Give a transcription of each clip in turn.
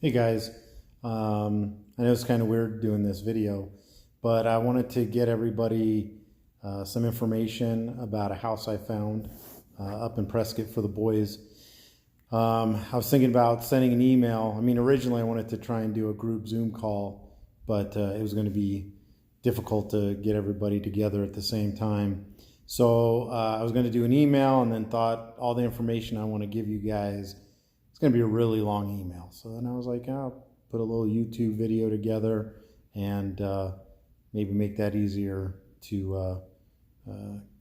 Hey guys, I know it's kind of weird doing this video, but I wanted to get everybody some information about a house I found up in Prescott for the boys. I was thinking about sending an email. I mean, originally I wanted to try and do a group Zoom call, but it was going to be difficult to get everybody together at the same time. So I was going to do an email and then thought all the information I want to give you guys, it's going to be a really long email. So then I was like, I'll put a little YouTube video together and maybe make that easier to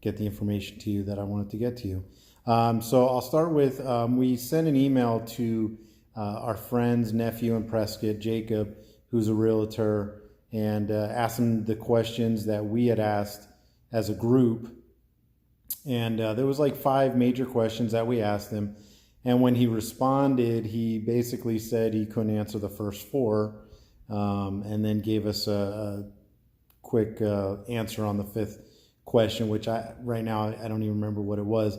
get the information to you that I wanted to get to you. So I'll start with, we sent an email to our friend's nephew in Prescott, Jacob, who's a realtor, and asked him the questions that we had asked as a group. And there was like 5 major questions that we asked him. And when he responded, he basically said he couldn't answer the first 4, and then gave us a quick answer on the 5th question, which right now I don't even remember what it was.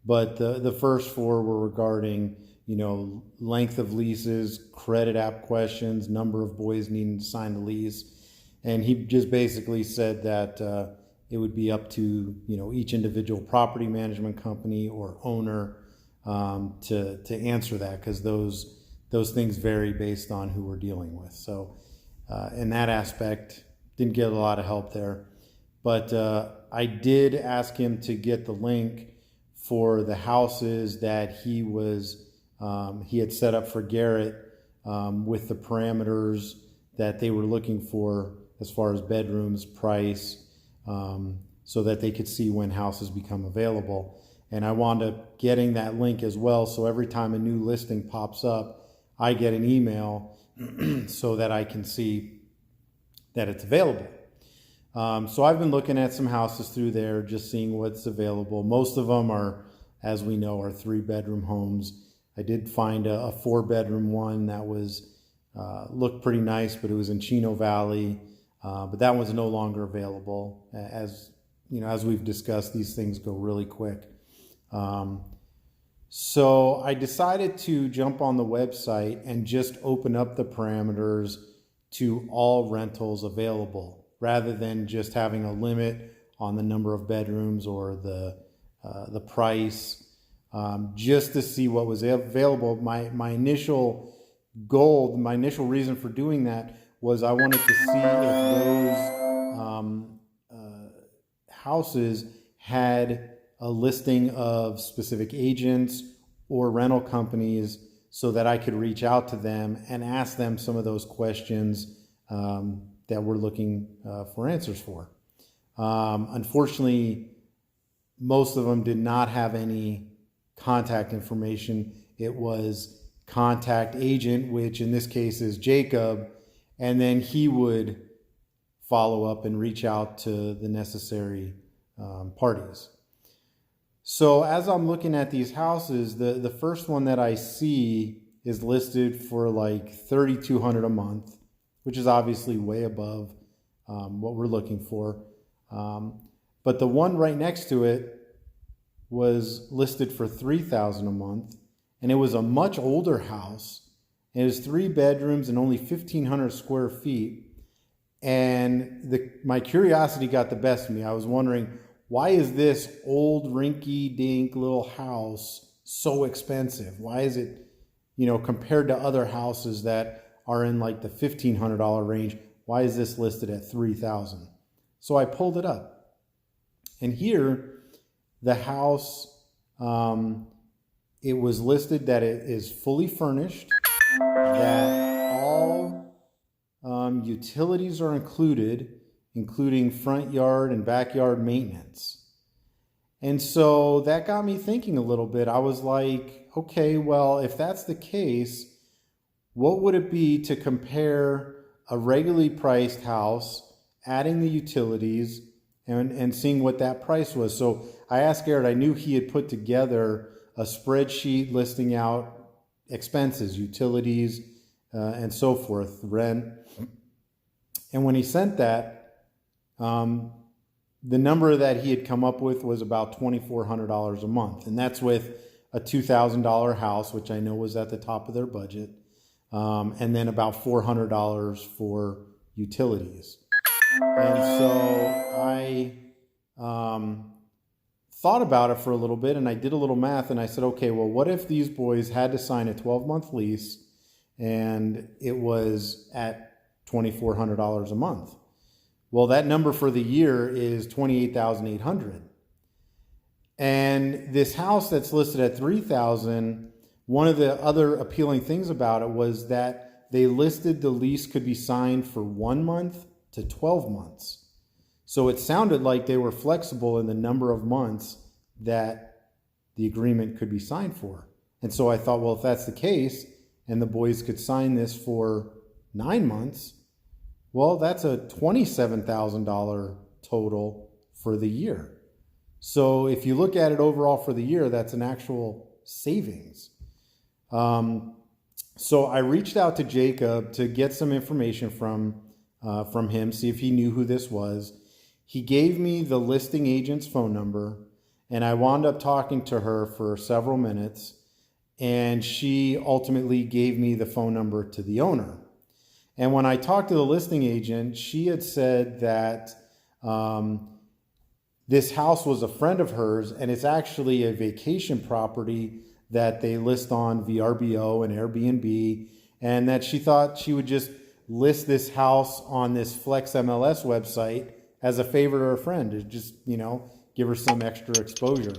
But the first 4 were regarding, length of leases, credit app questions, number of boys needing to sign the lease. And he just basically said that it would be up to, each individual property management company or owner to answer that, because those things vary based on who we're dealing with. So in that aspect, didn't get a lot of help there. But I did ask him to get the link for the houses that he had set up for Garrett, with the parameters that they were looking for as far as bedrooms, price, so that they could see when houses become available. And I wound up getting that link as well, so every time a new listing pops up, I get an email so that I can see that it's available. So I've been looking at some houses through there, just seeing what's available. Most of them are, as we know, are 3-bedroom homes. I did find a 4-bedroom one that was looked pretty nice, but it was in Chino Valley. But that one's no longer available. As we've discussed, these things go really quick. So I decided to jump on the website and just open up the parameters to all rentals available, rather than just having a limit on the number of bedrooms or the price, just to see what was available. My initial goal, my initial reason for doing that was I wanted to see if those houses had a listing of specific agents or rental companies, so that I could reach out to them and ask them some of those questions that we're looking for answers for. Unfortunately, most of them did not have any contact information. It was contact agent, which in this case is Jacob, and then he would follow up and reach out to the necessary parties. So as I'm looking at these houses, the first one that I see is listed for like $3,200 a month, which is obviously way above what we're looking for. But the one right next to it was listed for $3,000 a month, and it was a much older house. It was 3 bedrooms and only 1,500 square feet. And my curiosity got the best of me. I was wondering, why is this old rinky-dink little house so expensive? Why is it, compared to other houses that are in like the $1,500 range, why is this listed at $3,000? So I pulled it up. And here, the house, it was listed that it is fully furnished, that all utilities are included, including front yard and backyard maintenance. And so that got me thinking a little bit. I was like, okay, well, if that's the case, what would it be to compare a regularly priced house, adding the utilities, and seeing what that price was? So I asked Garrett, I knew he had put together a spreadsheet listing out expenses, utilities, and so forth, rent. And when he sent that, the number that he had come up with was about $2,400 a month. And that's with a $2,000 house, which I know was at the top of their budget. and then about $400 for utilities. And so I thought about it for a little bit, and I did a little math, and I said, okay, well, what if these boys had to sign a 12-month lease and it was at $2,400 a month? Well, that number for the year is $28,800. And this house that's listed at $3,000, one of the other appealing things about it was that they listed the lease could be signed for 1 month to 12 months. So it sounded like they were flexible in the number of months that the agreement could be signed for. And so I thought, well, if that's the case, and the boys could sign this for 9 months, well, that's a $27,000 total for the year. So if you look at it overall for the year, that's an actual savings. So I reached out to Jacob to get some information from him, see if he knew who this was. He gave me the listing agent's phone number, and I wound up talking to her for several minutes, and she ultimately gave me the phone number to the owner. And when I talked to the listing agent, she had said that this house was a friend of hers, and it's actually a vacation property that they list on VRBO and Airbnb, and that she thought she would just list this house on this Flex MLS website as a favor to her friend to just, give her some extra exposure.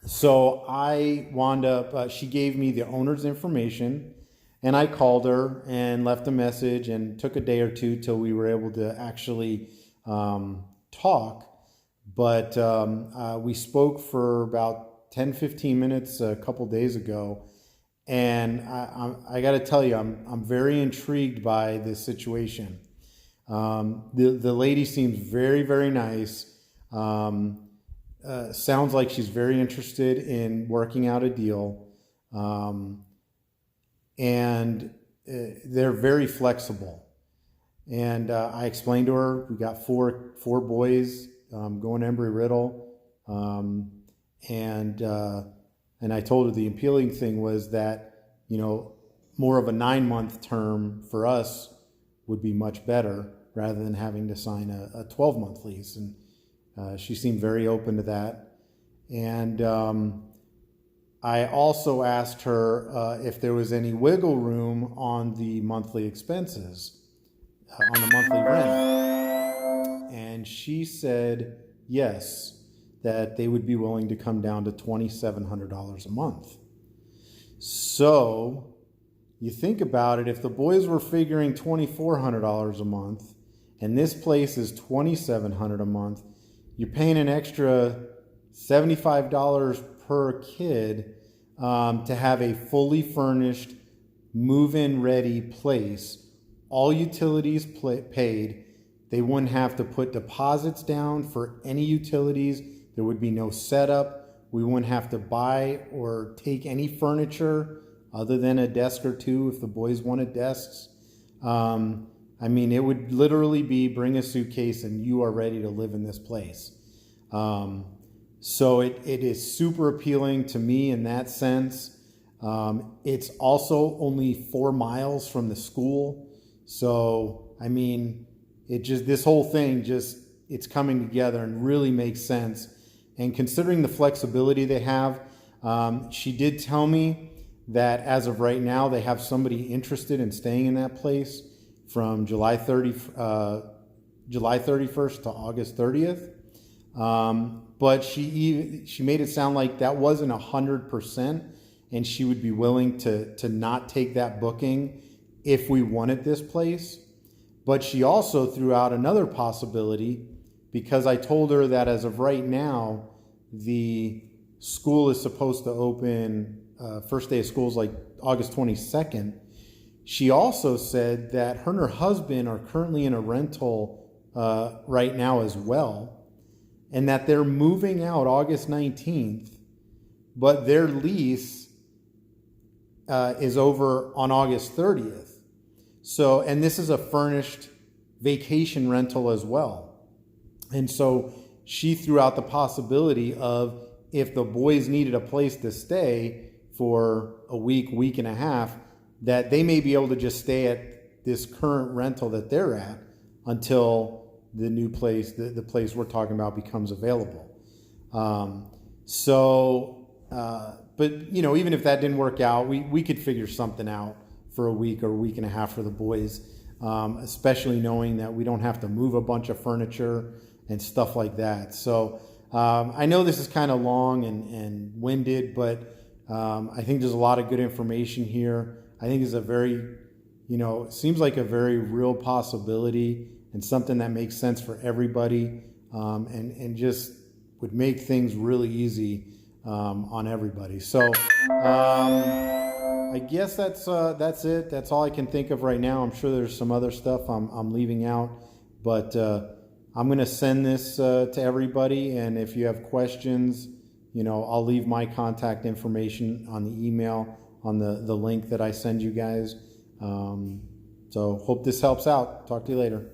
So I wound up, she gave me the owner's information, and I called her and left a message, and took a day or two till we were able to actually talk. But we spoke for about 10-15 minutes a couple days ago, and I got to tell you, I'm very intrigued by this situation. The lady seems very, very nice. Sounds like she's very interested in working out a deal, and they're very flexible. And I explained to her, we got four boys going to Embry-Riddle, and I told her the appealing thing was that, more of a 9-month term for us would be much better rather than having to sign a 12-month lease. And she seemed very open to that. And I also asked her if there was any wiggle room on the monthly expenses, on the monthly rent. And she said yes, that they would be willing to come down to $2,700 a month. So you think about it, if the boys were figuring $2,400 a month, and this place is $2,700 a month, you're paying an extra $75 per kid to have a fully furnished, move-in ready place. All utilities paid. They wouldn't have to put deposits down for any utilities. There would be no setup. We wouldn't have to buy or take any furniture other than a desk or two if the boys wanted desks. It would literally be bring a suitcase and you are ready to live in this place. So it is super appealing to me in that sense. It's also only 4 miles from the school. So, this whole thing it's coming together and really makes sense. And considering the flexibility they have, she did tell me that as of right now, they have somebody interested in staying in that place from July 31st to August 30th. But she made it sound like that wasn't 100%, and she would be willing to not take that booking if we wanted this place. But she also threw out another possibility, because I told her that as of right now, the school is supposed to open, first day of school is like August 22nd. She also said that her and her husband are currently in a rental right now as well, and that they're moving out August 19th, but their lease is over on August 30th. So, and this is a furnished vacation rental as well. And so she threw out the possibility of, if the boys needed a place to stay for a week and a half, that they may be able to just stay at this current rental that they're at until the new place, the place we're talking about, becomes available. But you know, even if that didn't work out, we could figure something out for a week or a week and a half for the boys, especially knowing that we don't have to move a bunch of furniture and stuff like that. So I know this is kind of long and winded, but I think there's a lot of good information here. I think it's a very, you know, it seems like a very real possibility and something that makes sense for everybody, and just would make things really easy on everybody. So I guess that's it. That's all I can think of right now. I'm sure there's some other stuff I'm leaving out, but I'm going to send this to everybody. And if you have questions, you know, I'll leave my contact information on the email, on the link that I send you guys. So hope this helps out. Talk to you later.